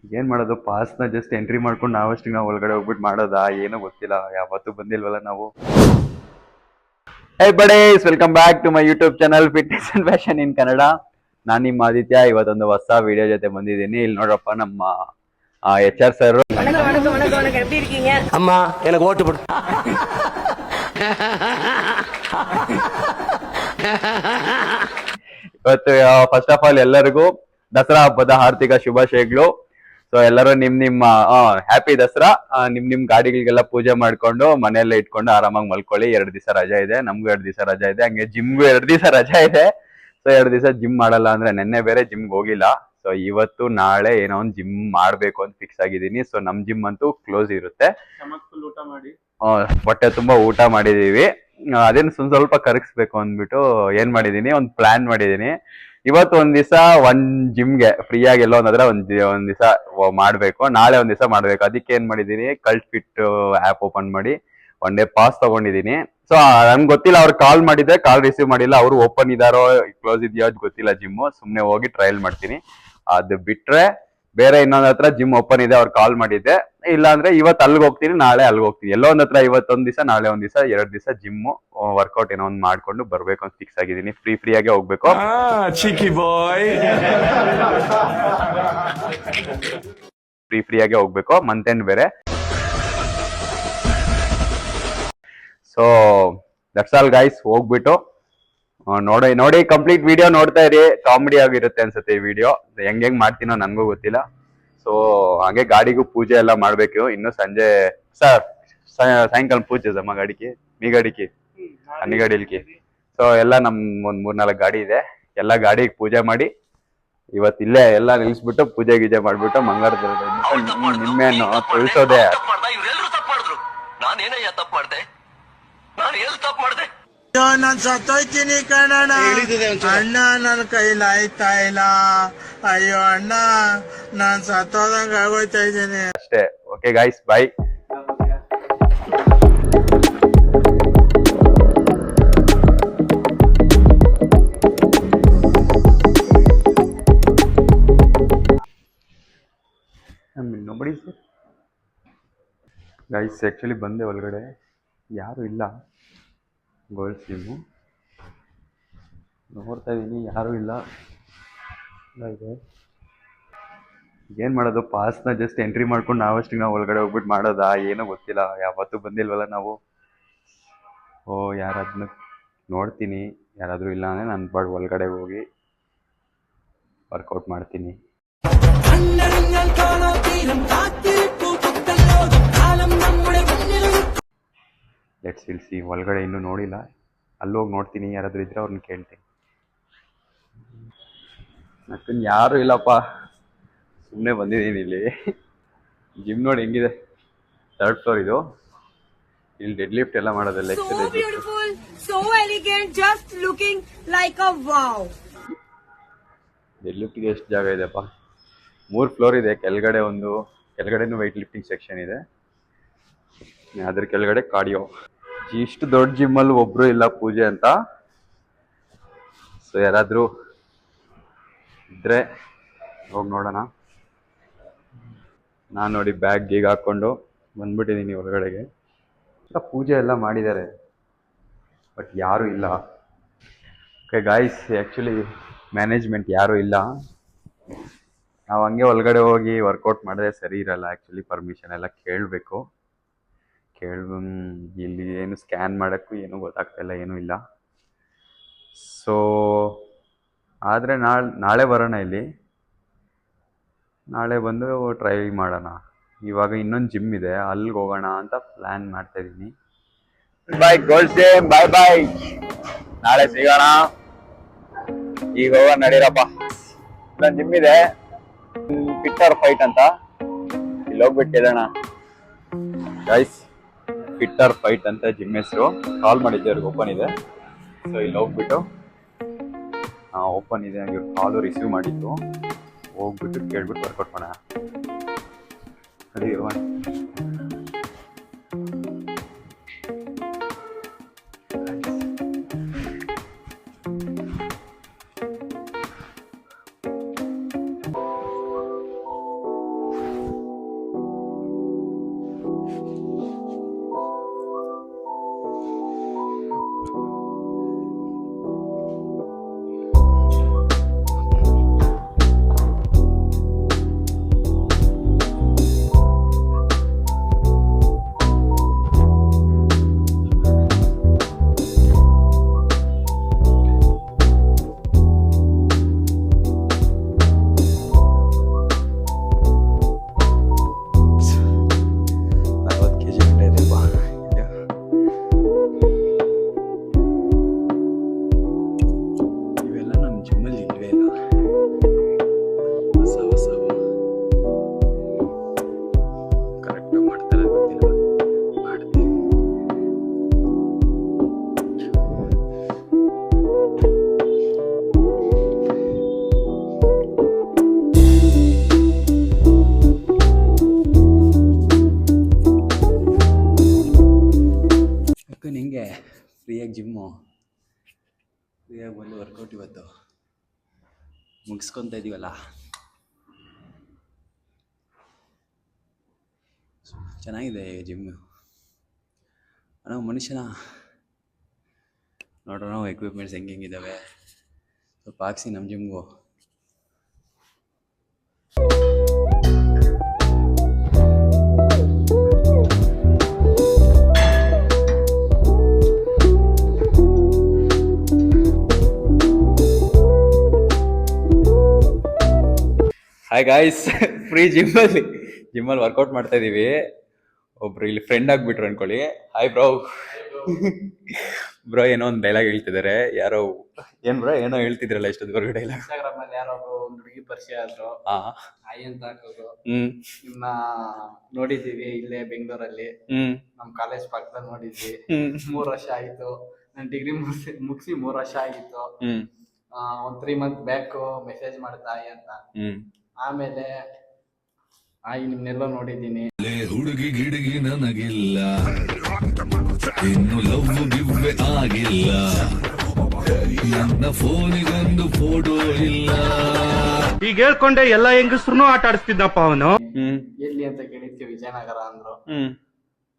ಏನ್ ಮಾಡೋದು, ಪಾಸ್ನ just entry ಮಾಡ್ಕೊಂಡು ನಾವಷ್ಟಿಗೆ ನಾವು ಒಳಗಡೆ ಹೋಗ್ಬಿಟ್ಟು ಮಾಡೋದಾ ಏನೋ ಗೊತ್ತಿಲ್ಲ. ಯಾವತ್ತೂ ಬಂದಿಲ್ವಲ್ಲ ನಾವು. Hey buddies, welcome back to my YouTube channel fitness and fashion in Kannada. ನಾನು ನಿಮ್ಮ ಆದಿತ್ಯ. ಇವತ್ತೊಂದು ಹೊಸ ವಿಡಿಯೋ ಜೊತೆ ಬಂದಿದ್ದೀನಿ. ಇಲ್ಲಿ ನೋಡ್ರಪ್ಪ, ನಮ್ಮ HR ಸರ್. ಅಮ್ಮ எனக்கு ஓட்டு போடு. ಇವತ್ತು ಫಸ್ಟ್ ಆಫ್ ಆಲ್ ಎಲ್ಲರಿಗೂ ದಸರಾ ಹಬ್ಬದ ಹಾರ್ದಿಕ ಶುಭಾಶಯಗಳು. ಸೊ ಎಲ್ಲರೂ ನಿಮ್ಮ ಹ್ಯಾಪಿ ದಸರಾ. ನಿಮ್ ಗಾಡಿಗಳಿಗೆಲ್ಲ ಪೂಜೆ ಮಾಡ್ಕೊಂಡು ಮನೆಯಲ್ಲೇ ಇಟ್ಕೊಂಡು ಆರಾಮಾಗಿ ಮಲ್ಕೊಳ್ಳಿ. 2 ದಿವಸ ರಜಾ ಇದೆ, ನಮ್ಗೂ 2 ದಿವಸ ರಜಾ ಇದೆ, ಹಂಗೆ ಜಿಮ್ಗೂ 2 ದಿವಸ ರಜಾ ಇದೆ. ಸೊ 2 ದಿವಸ ಜಿಮ್ ಮಾಡಲ್ಲ ಅಂದ್ರೆ, ನೆನ್ನೆ ಬೇರೆ ಜಿಮ್ಗೆ ಹೋಗಿಲ್ಲ. ಸೊ ಇವತ್ತು ನಾಳೆ ಏನೋ ಒಂದು ಜಿಮ್ ಮಾಡ್ಬೇಕು ಅಂತ ಫಿಕ್ಸ್ ಆಗಿದ್ದೀನಿ. ಸೊ ನಮ್ ಜಿಮ್ ಅಂತೂ ಕ್ಲೋಸ್ ಇರುತ್ತೆ. ಹೊಟ್ಟೆ ತುಂಬಾ ಊಟ ಮಾಡಿದೀವಿ. ಅದೇನು ಸ್ವಲ್ಪ ಕರಗಿಸ್ಬೇಕು ಅಂದ್ಬಿಟ್ಟು ಏನ್ ಮಾಡಿದೀನಿ, ಒಂದು ಪ್ಲಾನ್ ಮಾಡಿದೀನಿ. ಇವತ್ತು ಒಂದ್ ದಿವಸ ಜಿಮ್ಗೆ ಫ್ರೀ ಆಗಿ ಎಲ್ಲೋ ಒಂದಾದ್ರೆ ಒಂದ್ ದಿವಸ ಮಾಡ್ಬೇಕು. ನಾಳೆ ಒಂದ್ ದಿವಸ ಮಾಡ್ಬೇಕು. ಅದಕ್ಕೆ ಏನ್ ಮಾಡಿದೀನಿ, ಕಲ್ಟ್ ಫಿಟ್ ಆಪ್ ಓಪನ್ ಮಾಡಿ 1 ಡೇ ಪಾಸ್ ತಗೊಂಡಿದೀನಿ. ಸೊ ನನ್ಗೆ ಗೊತ್ತಿಲ್ಲ, ಅವ್ರು ಕಾಲ್ ಮಾಡಿದ್ರೆ ಕಾಲ್ ರಿಸೀವ್ ಮಾಡಿಲ್ಲ. ಅವ್ರು ಓಪನ್ ಇದಾರೋ ಕ್ಲೋಸ್ ಇದೆಯೋ ಗೊತ್ತಿಲ್ಲ ಜಿಮ್. ಸುಮ್ನೆ ಹೋಗಿ ಟ್ರಯಲ್ ಮಾಡ್ತೀನಿ. ಅದು ಬಿಟ್ರೆ ಬೇರೆ ಇನ್ನೊಂದ್ ಹತ್ರ ಜಿಮ್ ಓಪನ್ ಇದೆ, ಅವ್ರು ಕಾಲ್ ಮಾಡಿದ್ದೆ. ಇಲ್ಲ ಅಂದ್ರೆ ಇವತ್ತು ಅಲ್ಲಿಗೆ ಹೋಗ್ತೀನಿ, ನಾಳೆ ಅಲ್ಲಿಗೆ ಹೋಗ್ತೀನಿ. ಎಲ್ಲೋ ಒಂದ್ ಹತ್ರ ಇವತ್ತೊಂದ್ ದಿವಸ, ನಾಳೆ ಒಂದ್ ದಿವಸ, 2 ದಿವಸ ಜಿಮ್ ವರ್ಕೌಟ್ ಏನೋ ಒಂದ್ ಮಾಡ್ಕೊಂಡು ಬರ್ಬೇಕು ಅಂತ ಫಿಕ್ಸ್ ಆಗಿದ್ದೀನಿ. ಫ್ರೀ ಆಗಿ ಹೋಗ್ಬೇಕು. ಚಿಕ್ಕಿ ಬಾಯ್ ಫ್ರೀ ಆಗಿ ಹೋಗ್ಬೇಕು. ಮಂತ್ ಎಂಡ್ ಬೇರೆ. So that's all guys. ಹೋಗ್ಬಿಟ್ಟು ನೋಡಿ ಕಂಪ್ಲೀಟ್ ವಿಡಿಯೋ ನೋಡ್ತಾ ಇರಿ. ಕಾಮಿಡಿ ಆಗಿರುತ್ತೆ ಅನ್ಸುತ್ತೆ ಈ ವಿಡಿಯೋ. ಹೆಂಗ್ ಮಾಡ್ತೀನೋ ನನ್ಗೂ ಗೊತ್ತಿಲ್ಲ. ಸೊ ಹಾಗೆ ಗಾಡಿಗೂ ಪೂಜೆ ಎಲ್ಲ ಮಾಡ್ಬೇಕು. ಇನ್ನು ಸಂಜೆ ಸರ್ ಸಾಯಂಕಾಲ ಪೂಜೆ ಅಮ್ಮ ಗಾಡಿಗೆ, ಮೀ ಗಾಡಿಗೆ, ಅನ್ನಿ ಗಾಡಿಲ್ಕಿ. ಸೊ ಎಲ್ಲ ನಮ್ ಒಂದ್ 3-4 ಗಾಡಿ ಇದೆ. ಎಲ್ಲ ಗಾಡಿಗೆ ಪೂಜೆ ಮಾಡಿ ಇವತ್ತು ಇಲ್ಲೇ ಎಲ್ಲ ನಿಲ್ಸ್ಬಿಟ್ಟು ಪೂಜೆ ಗೀಜೆ ಮಾಡ್ಬಿಟ್ಟು ಮಂಗಳಾರ ನಿಮ್ಮೆಯನ್ನು ತಿಳಿಸೋದೆ. ನಾನ್ ಸತ್ತೋಯ್ತೀನಿ ಕಣಣ್ಣ. ಅಣ್ಣ ನನ್ ಕೈಲಾಯ್ತಾ ಇಲ್ಲ. ಅಯ್ಯೋ ಅಣ್ಣ, ನಾನ್ ಸತ್ತೋದಂಗ ಆಗೋಯ್ತಾ ಇದ್ದೀನಿ ಅಷ್ಟೇ. Okay guys, bye. Nobody guys, actually ಬಂದೆ ಒಳಗಡೆ, ಯಾರು ಇಲ್ಲ. ಗೋಲ್ಡ್ ಸ್ಲಿಮ್ಮು ನೋಡ್ತಾ ಇದ್ದೀನಿ, ಯಾರೂ ಇಲ್ಲ. ಇದೆ ಏನ್ ಮಾಡೋದು, ಪಾಸ್ನ ಜಸ್ಟ್ ಎಂಟ್ರಿ ಮಾಡ್ಕೊಂಡು ನಾವಷ್ಟಿಗೆ ನಾವು ಒಳಗಡೆ ಹೋಗ್ಬಿಟ್ಟು ಮಾಡೋದಾ ಏನೋ ಗೊತ್ತಿಲ್ಲ. ಯಾವತ್ತೂ ಬಂದಿಲ್ವಲ್ಲ ನಾವು. ಯಾರಾದ್ರೂ ನೋಡ್ತೀನಿ, ಯಾರಾದರೂ ಇಲ್ಲ ಅಂದರೆ ನಾನು ಬಾಡ್ ಒಳಗಡೆ ಹೋಗಿ ವರ್ಕೌಟ್ ಮಾಡ್ತೀನಿ. Let's will see. ಒಳಗಡೆ ಇನ್ನೂ ನೋಡಿಲ್ಲ, ಅಲ್ಲೋಗಿ ನೋಡ್ತೀನಿ. ಯಾರಾದರೂ ಇದ್ರೆ ಅವ್ರನ್ನ ಕೇಳ್ತೀನಿ. ಯಾಕಂದ್ರೆ ಯಾರೂ ಇಲ್ಲಪ್ಪ, ಸುಮ್ಮನೆ ಬಂದಿದ್ದೀನಿ ಇಲ್ಲಿ. ಜಿಮ್ ನೋಡಿ ಹೆಂಗಿದೆ, 3rd ಫ್ಲೋರ್ ಇದು. ಇಲ್ಲಿ ಡೆಡ್ ಲಿಫ್ಟ್ ಎಲ್ಲ ಮಾಡೋದಲ್ಲ. ಡೆಡ್ ಲಿಫ್ಟ್ಗೆ ಎಷ್ಟು ಜಾಗ ಇದೆಪ್ಪ. 3 ಫ್ಲೋರ್ ಇದೆ. ಕೆಳಗಡೆನೂ ವೆಯ್ಟ್ ಲಿಫ್ಟಿಂಗ್ ಸೆಕ್ಷನ್ ಇದೆ, ಅದ್ರ ಕೆಳಗಡೆ ಕಾರ್ಡಿಯೋ. ಇಷ್ಟು ದೊಡ್ಡ ಜಿಮ್ಮಲ್ಲಿ ಒಬ್ರು ಇಲ್ಲ ಪೂಜೆ ಅಂತ. ಸೊ ಯಾರಾದರೂ ಇದ್ರೆ ಹೋಗಿ ನೋಡೋಣ. ನಾನು ನೋಡಿ ಬ್ಯಾಗ್ ಗೀಗ್ ಹಾಕ್ಕೊಂಡು ಬಂದ್ಬಿಟ್ಟಿದ್ದೀನಿ ಹೊರಗಡೆಗೆ. ಪೂಜೆ ಎಲ್ಲ ಮಾಡಿದ್ದಾರೆ, ಬಟ್ ಯಾರೂ ಇಲ್ಲ. ಓಕೆ ಗಾಯ್ಸ್, ಆ್ಯಕ್ಚುಲಿ ಮ್ಯಾನೇಜ್ಮೆಂಟ್ ಯಾರೂ ಇಲ್ಲ. ನಾವು ಹಂಗೆ ಒಳಗಡೆ ಹೋಗಿ ವರ್ಕೌಟ್ ಮಾಡಿದ್ರೆ ಸರಿ ಇರಲ್ಲ. ಆ್ಯಕ್ಚುಲಿ ಪರ್ಮಿಷನ್ ಎಲ್ಲ ಕೇಳಬೇಕು. ಇಲ್ಲಿ ಏನು ಸ್ಕ್ಯಾನ್ ಮಾಡೋಕ್ಕೂ ಏನೂ ಗೊತ್ತಾಗ್ತಾಯಿಲ್ಲ, ಏನೂ ಇಲ್ಲ. ಸೊ ಆದರೆ ನಾಳೆ ಬರೋಣ ಇಲ್ಲಿ. ನಾಳೆ ಬಂದು ಟ್ರೈ ಮಾಡೋಣ. ಇವಾಗ ಇನ್ನೊಂದು ಜಿಮ್ ಇದೆ, ಅಲ್ಲಿಗೆ ಹೋಗೋಣ ಅಂತ ಪ್ಲ್ಯಾನ್ ಮಾಡ್ತಾಯಿದ್ದೀನಿ. ಬಾಯ್ ಗೋಲ್ಡ್ ಸೇಮ್, ಬಾಯ್. ನಾಳೆ ಸಿಗೋಣ. ಈಗ ಹೋಗೋಣ ನಡೀರಪ್ಪ. ಇಲ್ಲೊಂದು ಜಿಮ್ ಇದೆ, ಫಿಟ್ಟರ್ ಫೈಟ್ ಅಂತ. ಇಲ್ಲಿ ಹೋಗ್ಬಿಟ್ಟು ಕೇಳೋಣ ಗೈಸ್. ಫಿಟ್ಟರ್ ಫೈಟ್ ಅಂತ ಜಿಮ್ ಹೆಸರು. ಕಾಲ್ ಮಾಡಿದ್ದೆ, ಅವ್ರಿಗೆ ಓಪನ್ ಇದೆ. ಸೊ ಇಲ್ಲಿ ಹೋಗ್ಬಿಟ್ಟು ಓಪನ್ ಇದೆ, ಇವ್ರು ಕಾಲು ರಿಸೀವ್ ಮಾಡಿದ್ದು. ಹೋಗ್ಬಿಟ್ಟು ಕೇಳ್ಬಿಟ್ಟು ವರ್ಕೌಟ್ ಮಾಡೋಣ. ನಡಿ ಫ್ರೀಯಾಗಿ ಜಿಮ್ಮು, ಫ್ರೀಯಾಗಿ ಬಂದು ವರ್ಕೌಟ್ ಇವತ್ತು ಮುಗಿಸ್ಕೊತ ಇದೀವಲ್ಲ, ಚೆನ್ನಾಗಿದೆ ಜಿಮ್ಮು. ನಾವು ಮನುಷ್ಯನ ನೋಡೋಣ ಎಕ್ವಿಪ್ಮೆಂಟ್ಸ್ ಹೆಂಗಿದ್ದಾವೆ ಸ್ವಲ್ಪ ಹಾಕ್ಸಿ ನಮ್ಮ ಜಿಮ್ಗೂ. ಹಾಯ್ ಗಾಯ್ಸ್, ಫ್ರೀ ಜಿಮ್ಮಲ್ಲಿ ವರ್ಕೌಟ್ ಮಾಡ್ತಾ ಇದೀವಿ. ಒಬ್ರು ಇಲ್ಲಿ ಫ್ರೆಂಡ್ ಆಗ್ಬಿಟ್ರು ಅನ್ಕೊಳ್ಳಿ. Hi bro. ಬ್ರೋ ಏನೋ ಒಂದು ಡೈಲಾಗ್ ಹೇಳ್ತಿದ್ದಾರೆ. ಯಾರೋ ಏನ್ ಬ್ರೋ ಏನೋ ಹೇಳ್ತಿದ್ರಲ್ಲ ಇಷ್ಟೊಂದು ಡೈಲಾಗ್. ಇನ್ಸ್ಟಾಗ್ರಾಮ್ ಅಲ್ಲಿ ಯಾರೋ ಒಂದು ಹುಡುಗಿ ಪರಿಚಯ ಆದ್ರು, ಆಯ್ ಅಂತ ಹಾಕೋದು. ನಿಮ್ನ ನೋಡಿದೀವಿ ಇಲ್ಲೇ ಬೆಂಗಳೂರಲ್ಲಿ, ನಮ್ ಕಾಲೇಜ್ ಪಕ್ಕದಲ್ಲಿ ನೋಡಿದ್ವಿ. 3 ವರ್ಷ ಆಯ್ತು, ನಾನು ಡಿಗ್ರಿ ಮುಗಿಸಿ 3 ವರ್ಷ ಆಗಿತ್ತು. ಒಂದ್ 3 ಮಂತ್ ಬ್ಯಾಕ್ ಮೆಸೇಜ್ ಮಾಡ್ತಾ ಆಯ್ ಅಂತ. ಆಮೇಲೆ ಆಯ್ ನಿಮ್ನೆಲ್ಲೋ ನೋಡಿದೀನಿ. ಹುಡುಗಿ ಗಿಡುಗಿ ನನಗಿಲ್ಲ, ಇನ್ನು ಲವ್ ಗಿವ್ವೆ ಆಗಿಲ್ಲ, ನನ್ನ ಫೋನಿಗೊಂದು ಫೋಟೋ ಇಲ್ಲ. ಈಗ ಹೇಳ್ಕೊಂಡೆ ಎಲ್ಲಾ ಹೆಂಗಸ್ರು ಆಟ ಆಡಿಸ್ತಿದ್ದಪ್ಪ ಅವನು. ಎಲ್ಲಿ ಅಂತ ಕೇಳಿದ್ವಿ, ವಿಜಯನಗರ ಅಂದ್ರು.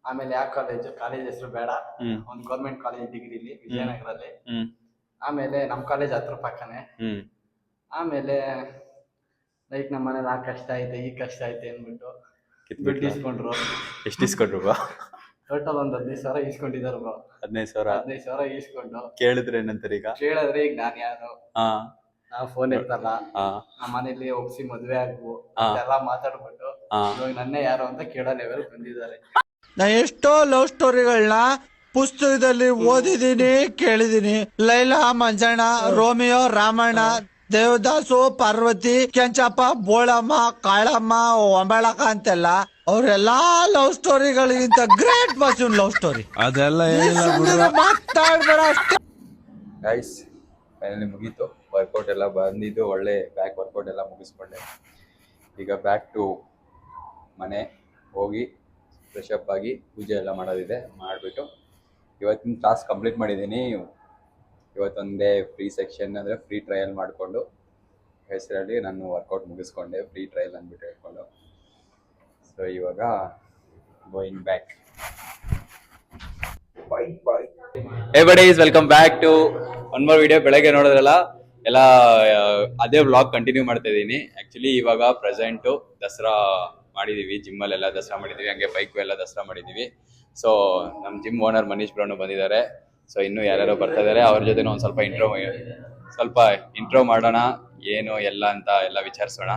ಆಮೇಲೆ ಯಾವ ಕಾಲೇಜ್ ಹೆಸರು ಬೇಡ, ಒಂದ್ ಗೌರ್ಮೆಂಟ್ ಕಾಲೇಜ್ ಡಿಗ್ರಿಲಿ ವಿಜಯನಗರಲ್ಲಿ. ಆಮೇಲೆ ನಮ್ ಕಾಲೇಜ್ ಹತ್ರ ಪಕ್ಕನೆ. ಆಮೇಲೆ ಲೈಕ್ ನಮ್ಮ ಮನೇಲಿ ಆ ಕಷ್ಟ ಐತೆ ಈ ಕಷ್ಟ ಐತೆ ಅಂದ್ಬಿಟ್ಟು ದುಡ್ಡು ಇಸ್ಕೊಂಡ್ರು. ಎಷ್ಟು ಇಸ್ಕೊಂಡ್ರು ಬ್ರೋ? ಟೋಟಲ್ ಒಂದ್ 15 ಸಾವಿರ ಇಸ್ಕೊಂಡಿದ್ದಾರೆ ಬ್ರೋ. 15,000 ಸಾವಿರ ಇಸ್ಕೊಂಡು ಕೇಳಿದ್ರೆ ಏನಂತಾರೆ ಈಗ? ಕೇಳಿದ್ರೆ ಈಗ ನಾನ್ ಯಾರು, ನಾವ್ ಫೋನ್ ಇರ್ತಲ್ಲ, ನಮ್ಮ ಮನೇಲಿ ಒಪ್ಸಿ ಮದ್ವೆ ಆಗ್ಬು ಎಲ್ಲ ಮಾತಾಡ್ಬಿಟ್ಟು ಇವಾಗ ನನ್ನೇ ಯಾರು ಅಂತ ಕೇಳೋ ಲೆವೆಲ್ ಬಂದಿದ್ದಾರೆ. ನಾ ಎಷ್ಟೋ ಲವ್ ಸ್ಟೋರಿಗಳನ್ನ ಪುಸ್ತಕದಲ್ಲಿ ಓದಿದೀನಿ, ಕೇಳಿದೀನಿ. ಲೈಲಾ ಮಂಜಣ್ಣ, ರೋಮಿಯೋ ರಾಮಣ್ಣ, ದೇವದಾಸು, ಪಾರ್ವತಿ, ಕೆಂಚಪ್ಪ, ಬೋಳಮ್ಮ, ಕಾಳಮ್ಮ, ಒಂಬಳಕ ಅಂತೆಲ್ಲ ಅವ್ರೆಲ್ಲಾ ಲವ್ ಸ್ಟೋರಿಗಳಿಗಿಂತ ಗ್ರೇಟ್ ಬಸ್ ಲವ್ ಸ್ಟೋರಿ. ಅದೆಲ್ಲ ಮಾತಾಡ್ಬೇಡ ಅಷ್ಟೇ. ಗೈಸ್ ಫೈನಲಿ ಮುಗೀತು ವರ್ಕೌಟ್ ಎಲ್ಲ, ಬಂದಿದ್ದು ಒಳ್ಳೆ ಬ್ಯಾಕ್ ವರ್ಕೌಟ್ ಎಲ್ಲ ಮುಗಿಸ್ಕೊಂಡೆ. ಈಗ ಬ್ಯಾಕ್ ಟು ಮನೆ ಹೋಗಿ ಫ್ರೆಶ್ ಅಪ್ ಆಗಿ ಪೂಜೆ ಎಲ್ಲ ಮಾಡೋದಿದೆ, ಮಾಡಿಬಿಟ್ಟು ಇವತ್ತಿನ ಟಾಸ್ಕ್ ಕಂಪ್ಲೀಟ್ ಮಾಡಿದ್ದೀನಿ. ಇವತ್ತೊಂದೇ ಫ್ರೀ ಸೆಕ್ಷನ್ ಅಂದರೆ ಫ್ರೀ ಟ್ರಯಲ್ ಮಾಡಿಕೊಂಡು ಹೆಸರಲ್ಲಿ ನಾನು ವರ್ಕೌಟ್ ಮುಗಿಸ್ಕೊಂಡೆ, ಫ್ರೀ ಟ್ರಯಲ್ ಅಂದ್ಬಿಟ್ಟು ಹೇಳ್ಕೊಂಡು. ಸೊ ಇವಾಗ going back. Hey buddies, welcome back to one more video. ಬೆಳಗ್ಗೆ ನೋಡಿದ್ರಲ್ಲ ಎಲ್ಲ ಅದೇ ವ್ಲಾಗ್ ಕಂಟಿನ್ಯೂ ಮಾಡ್ತಾ ಇದ್ದೀನಿ. ಆ್ಯಕ್ಚುಲಿ ಇವಾಗ ಪ್ರೆಸೆಂಟು ದಸರಾ ಮಾಡಿದ್ದೀವಿ, ಜಿಮ್ಮಲ್ಲೆಲ್ಲ ದಸರಾ ಮಾಡಿದ್ದೀವಿ, ಹಂಗೆ ಬೈಕು ಎಲ್ಲ ದಸರಾ ಮಾಡಿದ್ದೀವಿ. ಸೊ ನಮ್ಮ ಜಿಮ್ ಓನರ್ ಮನೀಶ್ ಬ್ರೌನು ಬಂದಿದ್ದಾರೆ. ಸೊ ಇನ್ನೂ ಯಾರ್ಯಾರೋ ಬರ್ತಾ ಇದ್ದಾರೆ, ಅವ್ರ ಜೊತೆ ಒಂದು ಸ್ವಲ್ಪ ಇಂಟ್ರೋ ಮಾಡೋಣ, ಏನು ಎಲ್ಲ ಅಂತ ಎಲ್ಲ ವಿಚಾರಿಸೋಣ.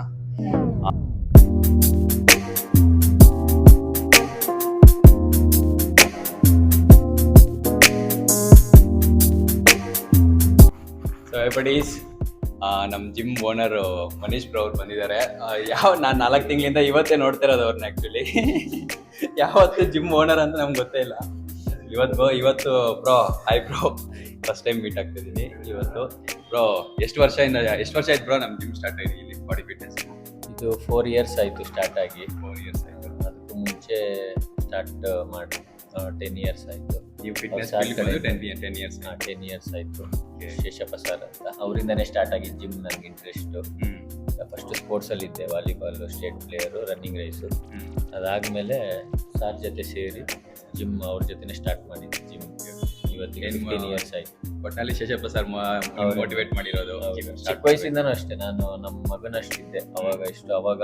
ಸೊ ಎವ್ರಿಬಡೀಸ್, ನಮ್ಮ ಜಿಮ್ ಓನರ್ ಮನೀಶ್ ಬ್ರೋ ಅವ್ರು ಬಂದಿದ್ದಾರೆ. ನಾನು 4 ತಿಂಗಳಿಂದ ಇವತ್ತೇ ನೋಡ್ತಿರೋದು ಅವ್ರನ್ನ. ಆ್ಯಕ್ಚುಲಿ ಯಾವತ್ತು ಜಿಮ್ ಓನರ್ ಅಂತ ನಮ್ಗೆ ಗೊತ್ತೇ ಇಲ್ಲ. ಇವತ್ತು bro, hi bro, first time meet ಆಗ್ತಿದ್ದೀನಿ ಇವತ್ತು. ಬ್ರೋ ಎಷ್ಟು ವರ್ಷ ಆಯ್ತು ಬ್ರೋ ನಮ್ಮ ಜಿಮ್ ಸ್ಟಾರ್ಟ್ ಆಗಿದೆ ಇಲ್ಲಿ ಬಾಡಿ ಫಿಟ್ನೆಸ್? ಇದು 4 ಇಯರ್ಸ್ ಆಯಿತು ಸ್ಟಾರ್ಟ್ ಆಗಿ. 4 ಇಯರ್ಸ್ ಆಯಿತು. ಅದಕ್ಕೂ ಮುಂಚೆ ಸ್ಟಾರ್ಟ್ ಮಾಡಿ 10 ಇಯರ್ಸ್ ಆಯಿತು. ನೀವು ಫಿಟ್ನೆಸ್ 10 ಇಯರ್ಸ್ 10 ಇಯರ್ಸ್ ಆಯಿತು. ಶೇಷಪ್ಪ ಸರ್ ಅಂತ, ಅವರಿಂದನೇ ಸ್ಟಾರ್ಟ್ ಆಗಿದ್ದು ಜಿಮ್. ನನಗೆ ಇಂಟ್ರೆಸ್ಟು ಫಸ್ಟ್ ಸ್ಪೋರ್ಟ್ಸಲ್ಲಿ ಇದ್ದೆ, volleyball, state player, running race. ಅದಾದಮೇಲೆ ಸಾರ್ ಜೊತೆ ಸೇರಿ ಜಿಮ್ ಅವ್ರ ಜೊತೆನೇ ಸ್ಟಾರ್ಟ್ ಮಾಡಿದ್ದೆ ಜಿಮ್. ಇವತ್ತಿಗೆ 15 ಇಯರ್ಸ್ ಆಯಿತು. ಒಟ್ಟಿನಲ್ಲಿ ಶೇಷಪ್ಪ ಸರ್ ಮೋಟಿವೇಟ್ ಮಾಡಿರೋದು. ಚಿಕ್ಕ ವಯಸ್ಸಿಂದನೂ ಅಷ್ಟೇ, ನಾನು ನಮ್ಮ ಮಗನಷ್ಟಿದ್ದೆ ಅವಾಗ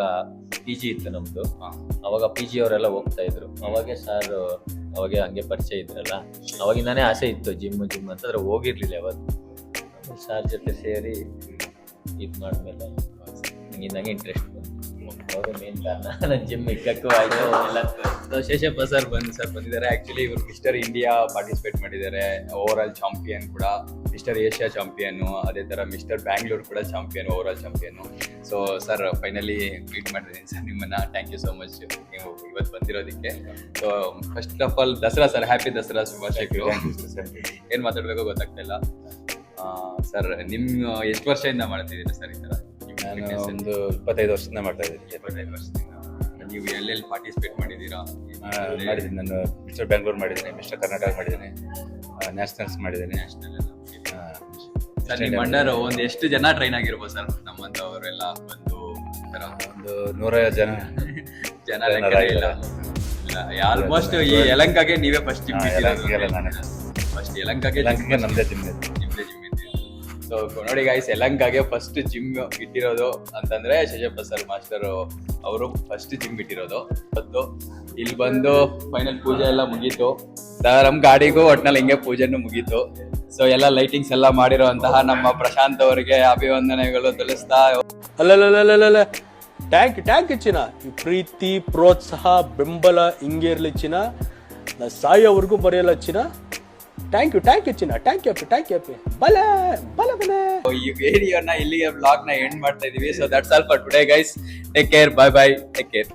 ಪಿ ಜಿ ಇತ್ತು ನಮ್ಮದು. ಅವಾಗ ಪಿ ಜಿ ಅವರೆಲ್ಲ ಹೋಗ್ತಾ ಇದ್ರು. ಅವಾಗೆ ಸಾರ್ ಅವಾಗೆ ಹಂಗೆ ಪರಿಚಯ ಇದ್ರಲ್ಲ, ಅವಾಗಿಂದಾನೇ ಆಸೆ ಇತ್ತು ಜಿಮ್ ಅಂತಂದ್ರೆ ಹೋಗಿರ್ಲಿಲ್ಲ ಯಾವತ್ತು. ಸಾರ್ ಜೊತೆ ಸೇರಿ ಇದು ಮಾಡಿದ್ಮೇಲೆ ಹಂಗಿಂದಂಗೆ ಇಂಟ್ರೆಸ್ಟ್ ಬಂತು. ಅವಾಗ ಮೇನ್ ಕಾರಣ ನನ್ನ ಜಿಮ್ ಇಕ್ಕಕ್ಕೂ ಆಯಿತು ಎಲ್ಲ. ಶೇಷಪ್ಪ ಸರ್ ಬಂದಿದ್ದಾರೆ. ಆ್ಯಕ್ಚುಲಿ ಇವರು ಮಿಸ್ಟರ್ ಇಂಡಿಯಾ ಪಾರ್ಟಿಸಿಪೇಟ್ ಮಾಡಿದ್ದಾರೆ, ಓವರ್ ಆಲ್ ಚಾಂಪಿಯನ್ ಕೂಡ, ಮಿಸ್ಟರ್ ಏಷ್ಯಾ ಚಾಂಪಿಯನು, ಅದೇ ಥರ ಮಿಸ್ಟರ್ ಬ್ಯಾಂಗ್ಳೂರ್ ಕೂಡ champion, overall champion. So sir finally meet ಮಾಡಿದ್ದೀನಿ ಸರ್ ನಿಮ್ಮನ್ನು. ಥ್ಯಾಂಕ್ ಯು ಸೋ ಮಚ್ ನೀವು ಇವತ್ತು ಬಂದಿರೋದಕ್ಕೆ. So first of all Dasara sir, happy Dasara ಶುಭಾಶಯಗಳು. ಏನು ಮಾತಾಡಬೇಕೋ ಗೊತ್ತಾಗ್ತಾ ಇಲ್ಲ. ಸರ್ ನಿಮ್ಮ ಎಷ್ಟು ವರ್ಷದಿಂದ ಮಾಡ್ತಿದ್ದೀರಿ ಸರ್ ಈ ಥರ? ನಾನು ಒಂದು 25 ವರ್ಷದಿಂದ ಮಾಡ್ತಾ ಇದ್ದೀನಿ. 25 ವರ್ಷದಿಂದ. ನೀವು ಎಲ್ಲೆಲ್ಲಿ ಪಾರ್ಟಿಸಿಪೇಟ್ ಮಾಡಿದ್ದೀರಾ? ಮಾಡಿದ್ದೀನಿ. ನಾನು ಮಿಸ್ಟರ್ ಬ್ಯಾಂಗ್ಳೂರ್ ಮಾಡಿದ್ದೀನಿ, ಮಿಸ್ಟರ್ ಕರ್ನಾಟಕ ಮಾಡಿದ್ದೀನಿ, ನ್ಯಾಷನಲ್ಸ್ ಮಾಡಿದ್ದೀನಿ. ಸರ್ ನಿಮ್ಮ ಅಂಡರ್ ಒಂದ್ ಎಷ್ಟು ಜನ ಟ್ರೈನ್ ಆಗಿರ್ಬೋದು ಸರ್ ನಮ್ಮಂತವರೆಲ್ಲ ಬಂದು ಒಂದು 150 ಜನ ಜನ ಲೆಕ್ಕನೇ ಇಲ್ಲ. ಆಲ್ಮೋಸ್ಟ್ ಈ ಯಲಂಕಾಗೆ ನೀವೇ ಫಸ್ಟ್ ಜಿಮ್ ಯಲಹಂಕಗೆಲ್ಲ ನಾನೇ. ಫಸ್ಟ್ ಯಲಂಕಾಗೆ ನಮ್ದೇ ಜಿಮ್ ಇದೆ. ಸೊ ನೋಡಿ ಗೈಸ್, ಯಲಂಕಾಗೆ ಫಸ್ಟ್ ಜಿಮ್ ಇಟ್ಟಿರೋದು ಅಂತಂದ್ರೆ ಶಶಪ್ಪ ಸರ್ ಮಾಸ್ಟರ್ ಅವರು ಫಸ್ಟ್ ಜಿಮ್ ಇಟ್ಟಿರೋದು. ಮತ್ತು ಇಲ್ಲಿ ಬಂದು ಫೈನಲ್ ಪೂಜೆ ಎಲ್ಲ ಮುಗೀತು. ನಮ್ ಗಾಡಿಗೂ ಒಟ್ನಲ್ಲಿ ಹಿಂಗೆ ಪೂಜೆನೂ ಮುಗೀತು. ಸೊ ಎಲ್ಲ ಲೈಟಿಂಗ್ಸ್ ಎಲ್ಲ ಮಾಡಿರುವಂತಹ ನಮ್ಮ ಪ್ರಶಾಂತ್ ಅವರಿಗೆ ಅಭಿವಂದನೆಗಳು ತಿಳಿಸ್ತಾ, ಅಲ್ಲಲ್ಲಲ್ಲಲ್ಲ ಟ್ಯಾಂಕ್ ಚಿನ್ನ, ಈ ಪ್ರೀತಿ ಪ್ರೋತ್ಸಾಹ ಬೆಂಬಲ ಹಿಂಗೆ ಇರ್ಲಿ ಚಿನ್ನ, ನಾ ಸಾಯೋವರೆಗೂ ಬರೆಯಲ್ಲ ಚಿನ್ನ. ಥ್ಯಾಂಕ್ ಯು ಚಿನ್ನ, ಥ್ಯಾಂಕ್ ಯು ಬಲೆ ಈ ವಿಡಿಯೋನ ಇಲ್ಲಿಗೆ ಬ್ಲಾಗ್ ನ ಎಂಡ್ ಮಾಡ್ತಾ ಇದೀವಿ. So that's all for today guys. Take care, bye take care.